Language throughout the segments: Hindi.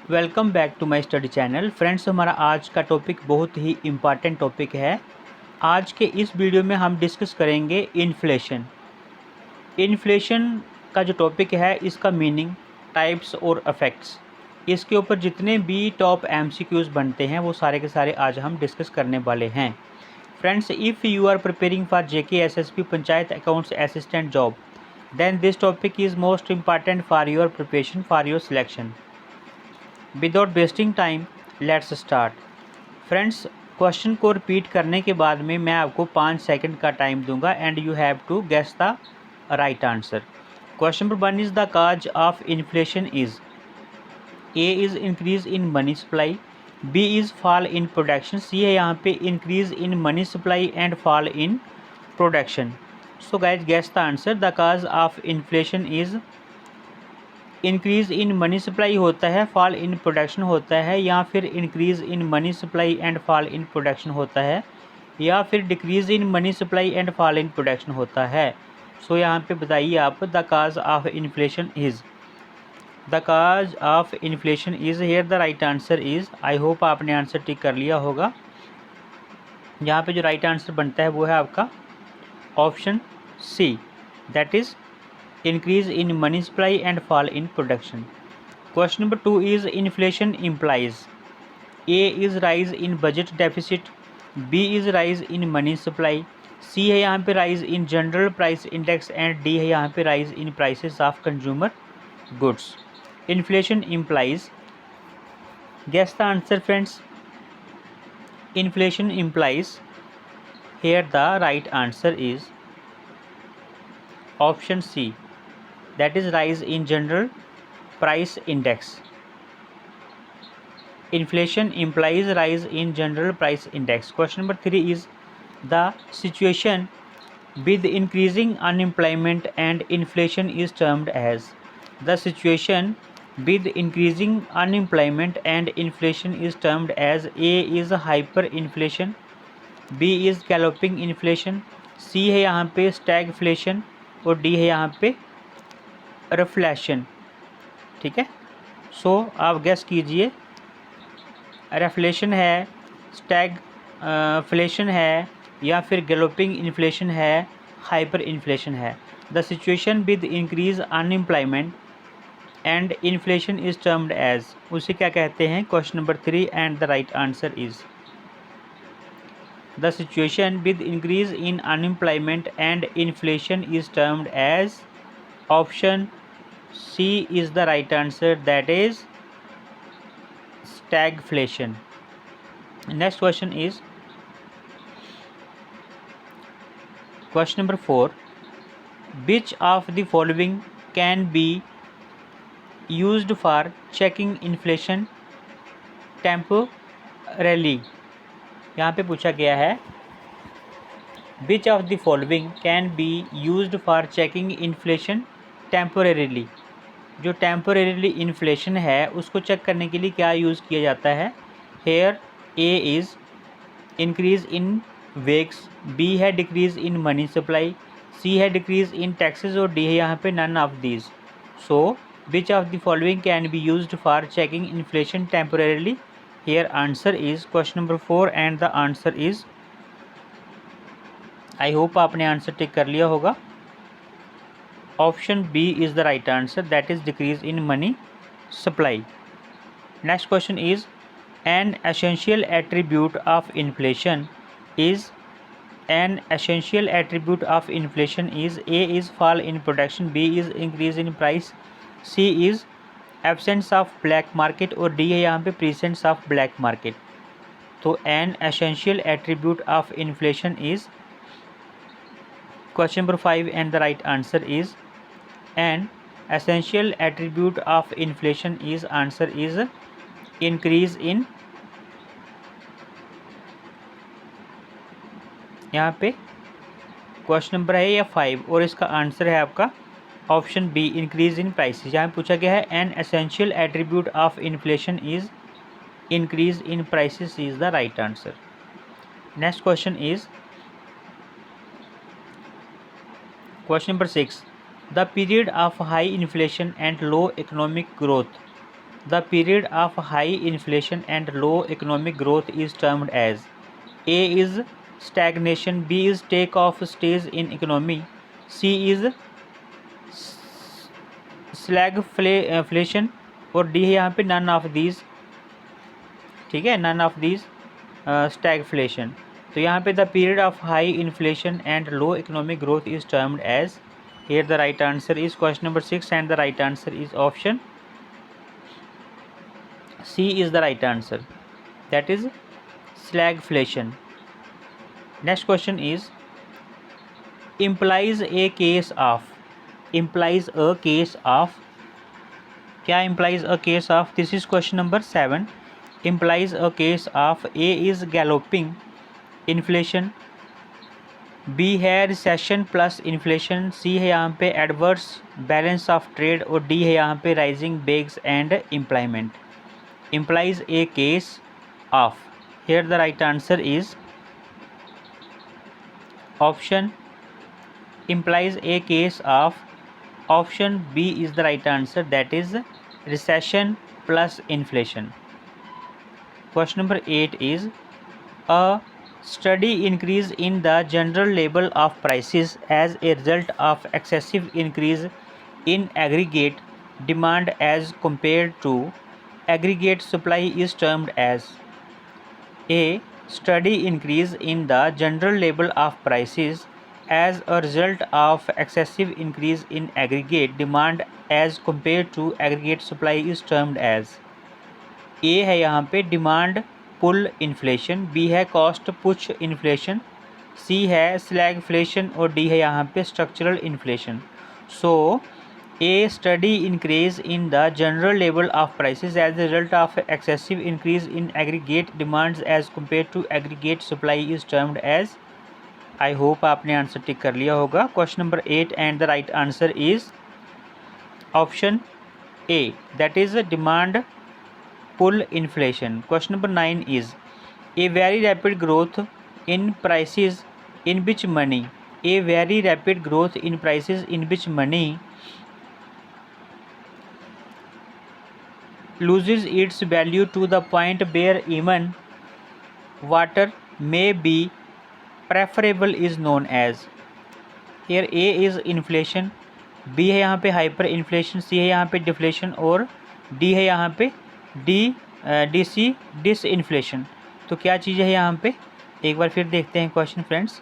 Welcome back to my study channel. Friends, हमारा आज का टॉपिक बहुत ही इम्पॉर्टेंट टॉपिक है। आज के इस वीडियो में हम डिस्कस करेंगे इन्फ्लेशन। इन्फ्लेशन का जो टॉपिक है इसका मीनिंग, टाइप्स और इफ़ेक्ट्स, इसके ऊपर जितने भी टॉप एमसीक्यूज़ बनते हैं वो सारे के सारे आज हम डिस्कस करने वाले हैं। Friends, if you are preparing for JK SSB panchayat accounts assistant job, then this topic is most important for your preparation for your selection. Without wasting time let's start. Friends, question को रिपीट करने के बाद में मैं आपको 5 सेकंड का टाइम दूंगा and you have to guess the right answer. Question number 1 is the cause of inflation is a is increase in money supply, b is fall in production, c है यहाँ पे increase in money supply and fall in production. So guys guess the answer. The cause of inflation is increase in money supply होता है, फॉल इन प्रोडक्शन होता है, या फिर increase in money supply and fall in production होता है, या फिर decrease in money supply and fall in production होता है। सो यहाँ पे बताइए आप। The cause of inflation is, the cause of inflation is, here the right answer is. I hope आपने आंसर टिक कर लिया होगा। यहाँ पे जो राइट आंसर बनता है वो है आपका option C, that is increase in money supply and fall in production. Question number 2 is inflation implies A is rise in budget deficit, B is rise in money supply, C है यहाँ पे rise in general price index and D है यहाँ पे rise in prices of consumer goods. Inflation implies, guess the answer friends. Inflation implies, here the right answer is option C, that is rise in general price index. Inflation implies rise in general price index. Question number 3 is the situation with increasing unemployment and inflation is termed as, the situation with increasing unemployment and inflation is termed as, A is hyperinflation, B is galloping inflation, C है यहाँ पे stagflation और D है यहाँ पे रेफ्लेशन। ठीक है, सो आप गेस कीजिए। रेफ्लेशन है, स्टैग फ्लेशन है, या फिर गैलोपिंग इन्फ्लेशन है, हाइपर इन्फ्लेशन है। The situation with increase unemployment and inflation is termed as, उसे क्या कहते हैं? Question number 3 and the right answer is, the situation with increase in unemployment and inflation is termed as, option C is the right answer, that is stagflation. Next question is question number 4. Which of the following can be used for checking inflation temporarily? यहाँ पे पूछा गया है which of the following can be used for checking inflation temporarily. जो टेम्पोरेरीली इन्फ्लेशन है उसको चेक करने के लिए क्या यूज़ किया जाता है? Here a is increase in wages, b है decrease in money supply, c है डिक्रीज़ इन टैक्सेस और डी है यहाँ पे none of these. So which of the following can be used for checking inflation temporarily? Here answer is question number 4 and the answer is, I hope आपने आंसर टिक कर लिया होगा। Option B is the right answer, that is decrease in money supply. Next question is, an essential attribute of inflation is, an essential attribute of inflation is, A is fall in production, B is increase in price, C is absence of black market और D है यहाँ पे presence of black market. तो an essential attribute of inflation is question number 5 and the right answer is, an essential attribute of inflation is, answer is increase in, यहाँ पे क्वेश्चन नंबर है या 5 और इसका आंसर है आपका option B, increase in prices. यहाँ पूछा गया है an essential attribute of inflation is increase in prices is the right answer. Next question is question number 6. The period of high inflation and low economic growth the period of high inflation and low economic growth is termed as a is stagnation, b is take off stage in economy, c is stagflation और डी है यहाँ पे नन ऑफ दीज। ठीक है, नन ऑफ दीज स्टैगफ्लेशन। तो यहाँ पे the period of high inflation and low economic growth is termed as, here the right answer is question number 6 and the right answer is option c is the right answer, that is stagflation. Next question is implies a case of, implies a case of, क्या implies a case of? This is question number 7. implies a case of, A is galloping inflation, B है recession plus inflation, C है यहाँ पे adverse balance of trade और D है यहाँ पे rising wages and employment. implies a case of, here the right answer is option implies a case of, option B is the right answer, that is recession plus inflation. Question number 8 is a steady increase in the general level of prices as a result of excessive increase in aggregate demand as compared to aggregate supply is termed as A. Steady increase in the general level of prices as a result of excessive increase in aggregate demand as compared to aggregate supply is termed as, A है यहाँ पे डिमांड पुल इन्फ्लेशन, B है कॉस्ट पुश इन्फ्लेशन, C है स्लैगफ्लेशन और D है यहाँ पे structural inflation. So A steady increase in the general level of prices as a result of excessive increase in aggregate demands as compared to aggregate supply is termed as, I hope आपने आंसर टिक कर लिया होगा। Question number 8 and the right answer is option A, that is demand pull inflation. Question number 9 is a very rapid growth in prices in which money, a very rapid growth in prices in which money loses its value to the point where even water may be preferable is known as, here A is inflation, B है यहाँ पे हाइपर इन्फ्लेशन, C है यहाँ पे डिफ्लेशन और D है यहाँ पे DC डिस इन्फ्लेशन। तो क्या चीज़ है यहाँ पे, एक बार फिर देखते हैं क्वेश्चन फ्रेंड्स,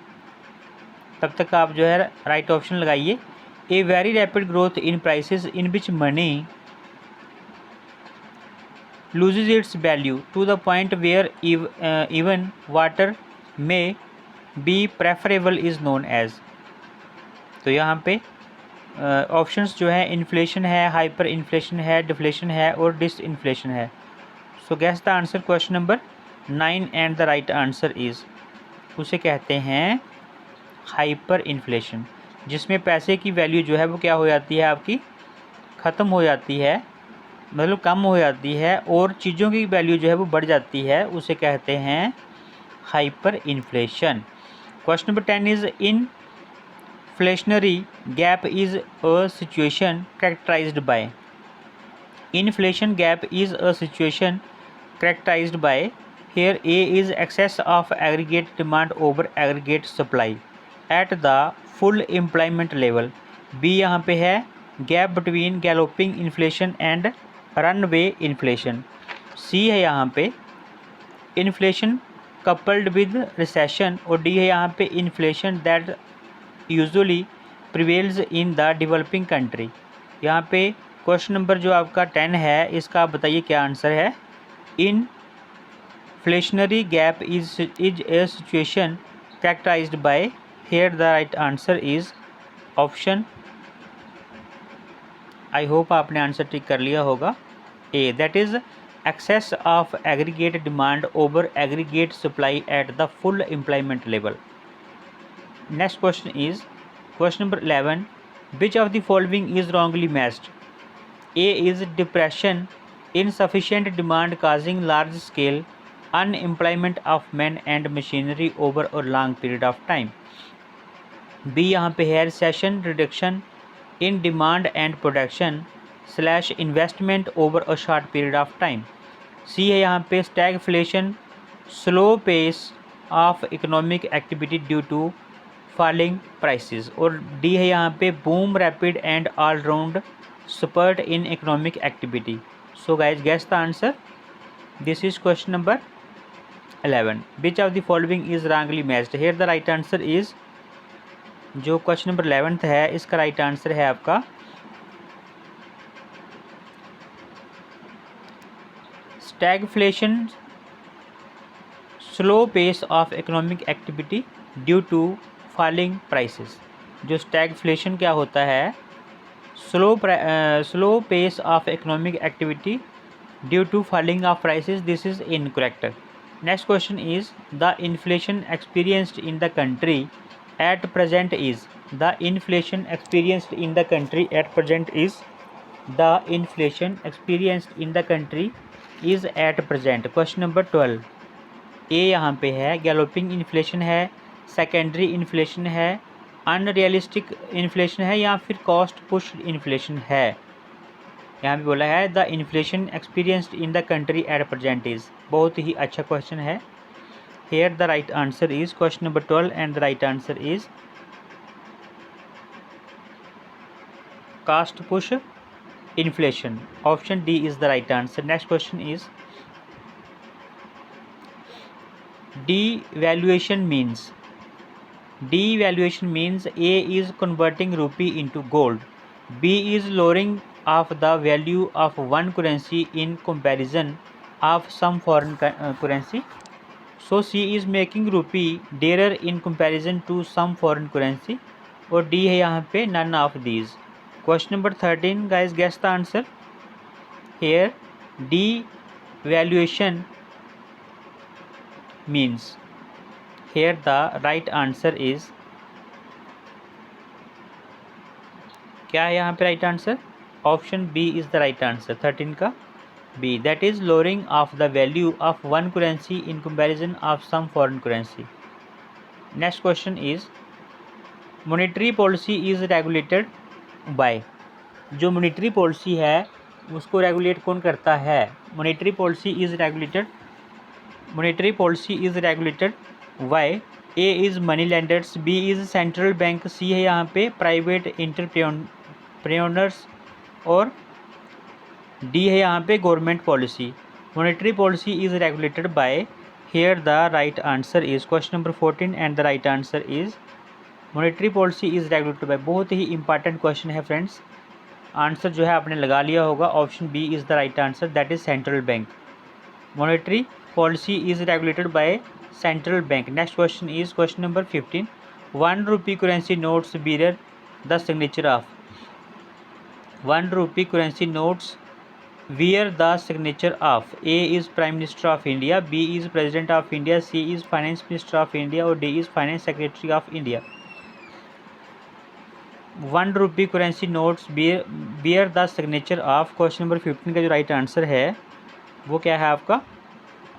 तब तक आप जो है राइट ऑप्शन लगाइए। ए very rapid growth in prices in which money loses its value to the point where even water may be preferable is known as, तो यहाँ पे ऑप्शंस जो है इन्फ्लेशन है, हाइपर इन्फ्लेशन है, डिफ्लेशन है और डिस इन्फ्लेशन है। सो gas the answer question number 9 and the right answer is, उसे कहते हैं हाइपर इन्फ्लेशन, जिसमें पैसे की वैल्यू जो है वो क्या हो जाती है, आपकी ख़त्म हो जाती है, मतलब कम हो जाती है और चीज़ों की वैल्यू जो है वो बढ़ जाती है, उसे कहते हैं hyper inflation. Question number 10 is inflationary gap is a situation characterized by, inflation gap is a situation characterized by, here a is excess of aggregate demand over aggregate supply at the full employment level, b यहाँ पे है gap between galloping inflation and runaway inflation, c है यहाँ पे इन्फ्लेशन कपल्ड विद रिसेशन और डी है यहाँ पे inflation that usually prevails in the developing country. यहाँ पे क्वेश्चन नंबर जो आपका 10 है, इसका आप बताइए क्या आंसर है। Inflationary gap is a situation characterized by, here the right answer is option, I hope आपने आंसर टिक कर लिया होगा, a, that is excess of aggregate demand over aggregate supply at the full employment level. Next question is question number 11, which of the following is wrongly matched, a is depression insufficient demand causing large scale unemployment of man and machinery over a long period of time, b यहाँ पे है recession reduction in demand and production slash investment over a short period of time. C है यहाँ पे stagflation, slow pace of economic activity due to falling prices. और डी है यहाँ पे boom rapid and all round spurt in economic activity. So guys guess the answer. This is question number 11। Which of the following is wrongly matched. Here the right answer is, जो क्वेश्चन नंबर 11 है इसका राइट आंसर है आपका stagflation, slow pace of economic activity due to falling prices. जो स्टैगफ्लेशन क्या होता है, slow pace of economic activity due to falling of prices, this is incorrect. Next question is the inflation experienced in the country at present is. The inflation experienced in the country at present is, the inflation experienced in the country is at present. Question number 12 ए यहाँ पे है, गैलोपिंग इन्फ्लेशन है, सेकेंडरी इन्फ्लेशन है, अनरियलिस्टिक इन्फ्लेशन है, या फिर कॉस्ट पुश इन्फ्लेशन है। यहाँ पे बोला है the inflation experienced in the country at present is. बहुत ही अच्छा क्वेश्चन है। Here the right answer is question number 12 and the right answer is cost push inflation. Option D is the right answer. Next question is devaluation means। devaluation means A is converting rupee into gold, B is lowering of the value of one currency in comparison of some foreign currency, so C is making rupee dearer in comparison to some foreign currency, और D है यहाँ पे none of these। Question number 13 guys, guess the answer। here devaluation means, here the right answer is, क्या है यहाँ पे right answer? Option B is the right answer. 13 का b, that is lowering of the value of one currency in comparison of some foreign currency. Next question is monetary policy is regulated by. जो मॉनेटरी पॉलिसी है उसको रेगुलेट कौन करता है? Monetary policy is regulated, monetary policy is regulated by. A is money lenders, b is central bank, c है यहाँ पे प्राइवेट एंटरप्रेन्योर्स, और डी है यहाँ पे government policy. Monetary policy is regulated by, here the right answer is question number 14 and the right answer is monetary policy is regulated by. बहुत ही इंपॉर्टेंट क्वेश्चन है फ्रेंड्स, आंसर जो है आपने लगा लिया होगा। Option B is the right answer, that is central bank. Monetary policy is regulated by central bank. Next question is question number 15 1 rupee currency notes bearer the signature of. 1 rupee currency notes wear the signature of। A is Prime Minister of India, B is President of India, C is Finance Minister of India, और D is Finance Secretary of India। 1 rupee currency notes bear the signature of। Question number 15 का जो राइट आंसर है वो क्या है आपका?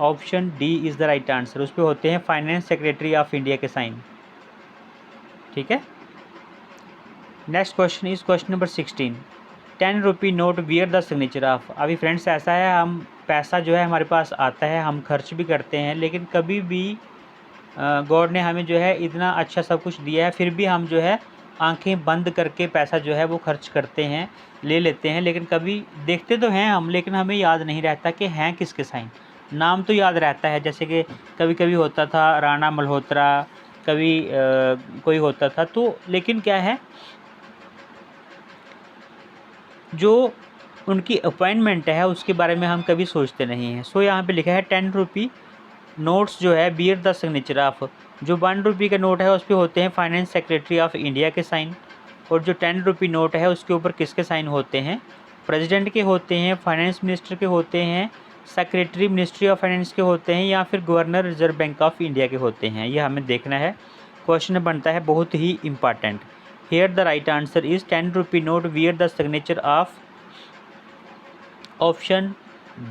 Option d is the right answer. उस पर होते हैं फाइनेंस सेक्रेटरी ऑफ इंडिया के साइन। ठीक है। Next question is question number 16 10 rupee note wear the signature of. अभी फ्रेंड्स ऐसा है, हम पैसा जो है हमारे पास आता है, हम खर्च भी करते हैं, लेकिन कभी भी गॉड ने हमें जो है इतना अच्छा सब कुछ दिया है, फिर भी हम जो है आंखें बंद करके पैसा जो है वो खर्च करते हैं, ले लेते हैं, लेकिन कभी देखते तो हैं हम, लेकिन हमें याद नहीं रहता कि हैं किसके साइन। नाम तो याद रहता है, जैसे कि कभी कभी होता था राणा मल्होत्रा, कभी कोई होता था, तो लेकिन क्या है जो उनकी अपॉइंटमेंट है उसके बारे में हम कभी सोचते नहीं हैं। सो यहाँ पे लिखा है 10 rupee नोट्स जो है बियर द सिग्नेचर ऑफ। जो 1 rupee का नोट है उस पर होते हैं फाइनेंस सेक्रेटरी ऑफ इंडिया के साइन, और जो 10 rupee नोट है उसके ऊपर किसके साइन होते हैं? प्रेसिडेंट के होते हैं, फाइनेंस मिनिस्टर के होते हैं, सेक्रेटरी मिनिस्ट्री ऑफ फाइनेंस के होते हैं, या फिर governor Reserve Bank of India के होते हैं। ये हमें देखना है, क्वेश्चन बनता है बहुत ही important. Here the right answer is 10 rupee note wear the signature of. Option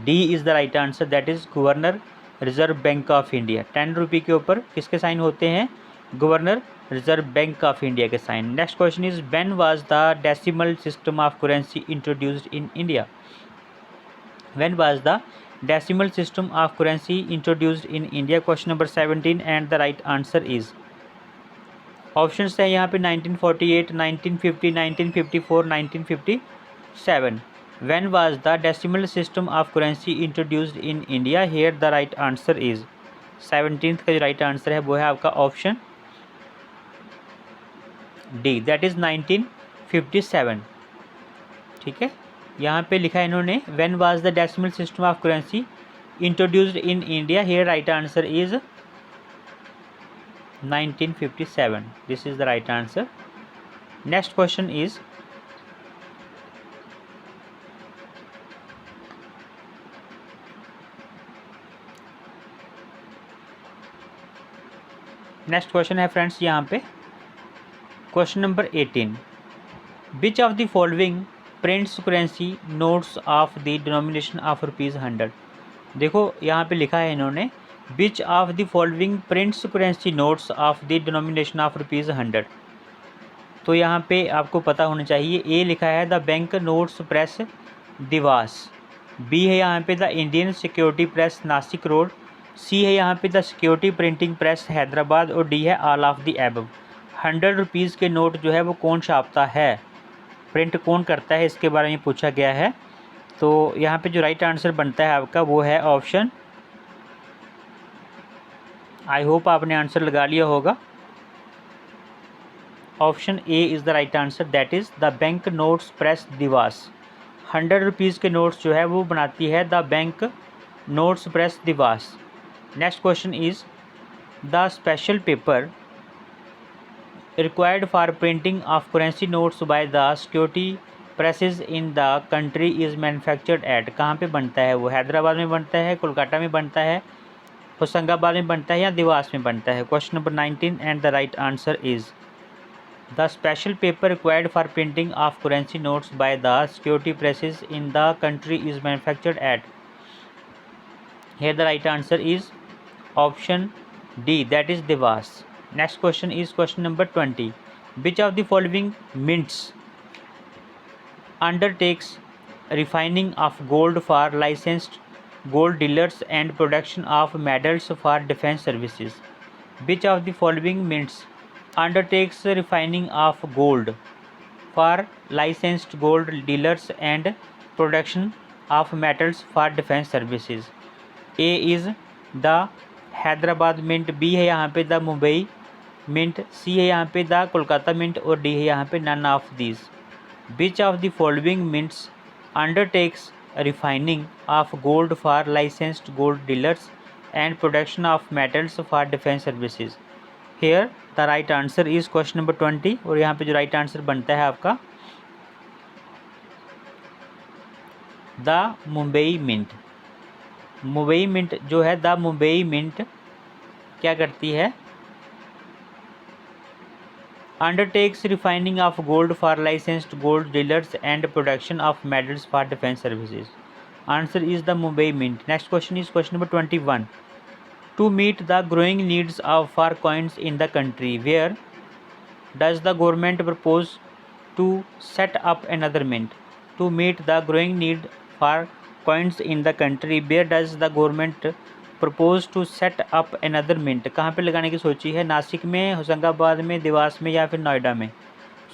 d is the right answer, that is governor Reserve Bank of India. 10 rupee के ऊपर किसके साइन होते हैं? Governor Reserve Bank of India के sign. Next question is when was the decimal system of currency introduced in India. When was the decimal system of currency introduced in India. Question number 17 and the right answer is, options है यहाँ पे 1948, 1950, 1954, 1957। When was the decimal system of currency introduced in India. Here the right answer is 17th का जो राइट आंसर है वो है आपका ऑप्शन डी, दैट इज़ 1957। ठीक है, यहाँ पे लिखा है इन्होंने when was the decimal system of currency introduced in India. Here right answer is 1957। This is the right answer. Next question is, next question है फ्रेंड्स यहाँ पे question number 18, which of the following prints currency notes of the denomination of ₹100। देखो यहाँ पे लिखा है इन्होंने which of the following prints currency notes of the denomination of ₹100। तो यहाँ पे आपको पता होना चाहिए, ए लिखा है the bank notes press Dewas, b है यहाँ पे the Indian security press Nashik road, c है यहाँ पे the security printing press Hyderabad और डी है all of the above. 100 rupees के नोट जो है वो कौन छापता है, प्रिंट कौन करता है, इसके बारे में पूछा गया है। तो यहाँ पे जो राइट आंसर बनता है आपका वो है ऑप्शन, आई होप आपने आंसर लगा लिया होगा। Option A is the right answer, that is the bank notes press Dewas. 100 rupees के नोट्स जो है वो बनाती है the bank notes press Dewas. Next question is, the special paper required for printing of currency notes by the security presses in the country is manufactured at। कहाँ पे बनता है वो, हैदराबाद में बनता है, कोलकाता में बनता है, होशंगाबाद में बनता है या देवास में बनता है। Question number 19 and the right answer is, the special paper required for printing of currency notes by the security presses in the country is manufactured at. Here the right answer is option D, that is Dewas. Next question is question number 20. Which of the following mints undertakes refining of gold for licensed gold dealers and production of medals for defense services? Which of the following mints undertakes refining of gold for licensed gold dealers and production of metals for defense services? A is the Hyderabad mint, B है यहाँ पे द मुंबई मिंट, सी है यहाँ पे द कोलकाता मिंट और डी है यहाँ पे none of these. Which of the following mints undertakes refining of gold for licensed gold dealers and production of metals for defence services. Here the right answer is question number 20 और यहाँ पे जो राइट आंसर बनता है आपका the Mumbai mint. Mumbai mint जो है, द मुंबई मिंट क्या करती है, undertakes refining of gold for licensed gold dealers and production of medals for defence services. Answer is the Mumbai mint. Next question is question number 21, to meet the growing needs of for coins in the country where does the government propose to set up another mint. To meet the growing need for coins in the country where does the government propose to set up another mint। कहाँ पे लगाने की सोची है, नासिक में, होशंगाबाद में, देवास में या फिर नोएडा में।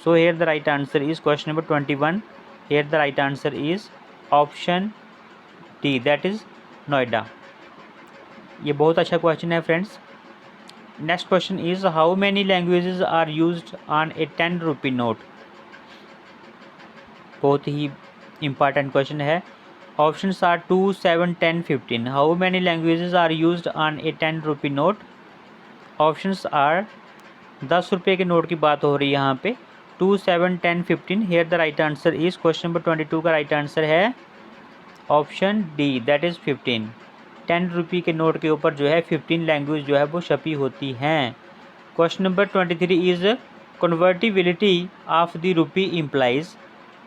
So here the right answer is question number 21। Here the right answer is option D, that is Noida. ये बहुत अच्छा क्वेश्चन है friends. Next question is, how many languages are used on a 10 rupee note. बहुत ही इंपॉर्टेंट क्वेश्चन है। Options are 2, 7, 10, 15. How many languages are used on a 10 rupee note? Options are 10 रुपये के नोट की बात हो रही है यहाँ पे, 2, 7, 10, 15। Here the right answer is question number 22 का राइट आंसर है ऑप्शन डी, दैट इज़ 15। 10 रुपये के नोट के ऊपर जो है 15 लैंग्वेज जो है वो छपी होती हैं। Question number 23 is convertibility of the rupee implies,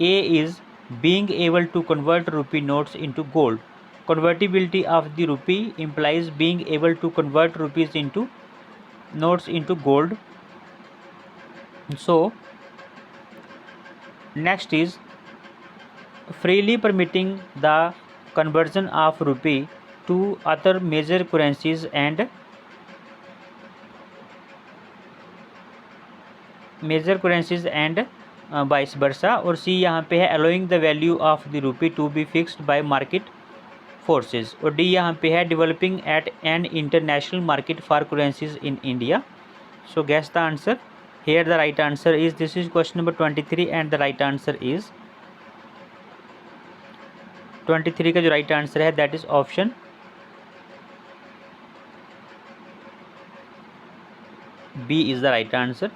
A is being able to convert rupee notes into gold। Convertibility of the rupee implies being able to convert rupees into notes into gold। So next is freely permitting the conversion of rupee to other major currencies and vice versa। और सी यहाँ पे है allowing the value of the rupee to be fixed by market forces। और डी यहाँ पे है developing at an international market for currencies in India। So guess the answer। Here the right answer is, this is question number 23 and the right answer is 23 का जो राइट आंसर है that is option B is the right answer.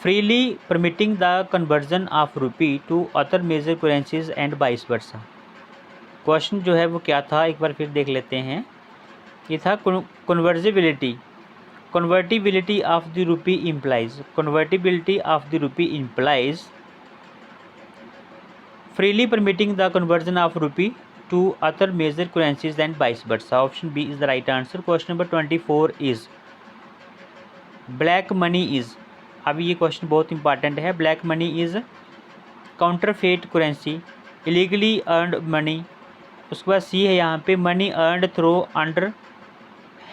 Freely permitting the conversion of rupee to other major currencies and vice versa. Question जो है वो क्या था, एक बार फिर देख लेते हैं। ये था convertibility of the rupee implies freely permitting the conversion of rupee to other major currencies and vice versa। Option B is the right answer। Question number 24 is black money is, अभी ये क्वेश्चन बहुत इंपॉर्टेंट है। Black money is counterfeit currency, illegally earned money. उसके बाद सी है यहाँ पे money earned through under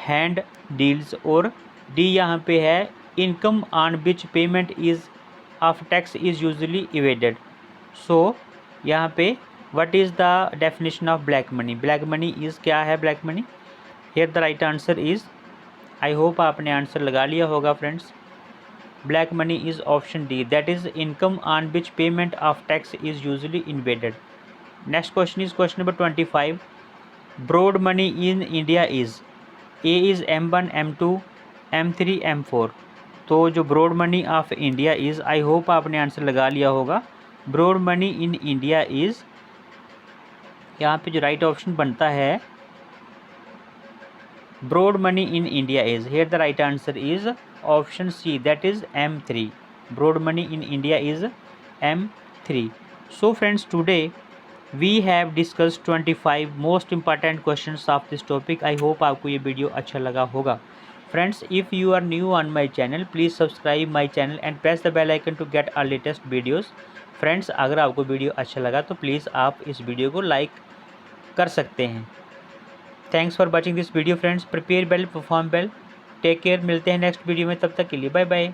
hand deals. और डी यहाँ पे है income on which payment is of tax is usually evaded. So यहाँ पे what is the definition of black money. Black money is क्या है black money. Here the right answer is, I hope आपने आंसर लगा लिया होगा friends. Black money is option D, that is income on which payment of tax is usually evaded. Next question is question number 25। Broad money in India is, a is M1 M2 M3 M4। तो जो broad money of India is, I hope आपने आंसर लगा लिया होगा। Broad money in India is, यहाँ पे जो राइट ऑप्शन बनता है broad money in India is, here the right answer is option C, that is M3। Broad money in India is M3। So friends, today we have discussed 25 most important questions of this topic. I hope आपको ये वीडियो अच्छा लगा होगा। Friends, if you are new on my channel, please subscribe my channel and press the bell icon to get our latest videos. Friends, अगर आपको वीडियो अच्छा लगा तो प्लीज़ आप इस वीडियो को लाइक कर सकते हैं। Thanks for watching this video friends. Prepare well, perform well. Take care, मिलते हैं नेक्स्ट वीडियो में, तब तक के लिए बाय बाय।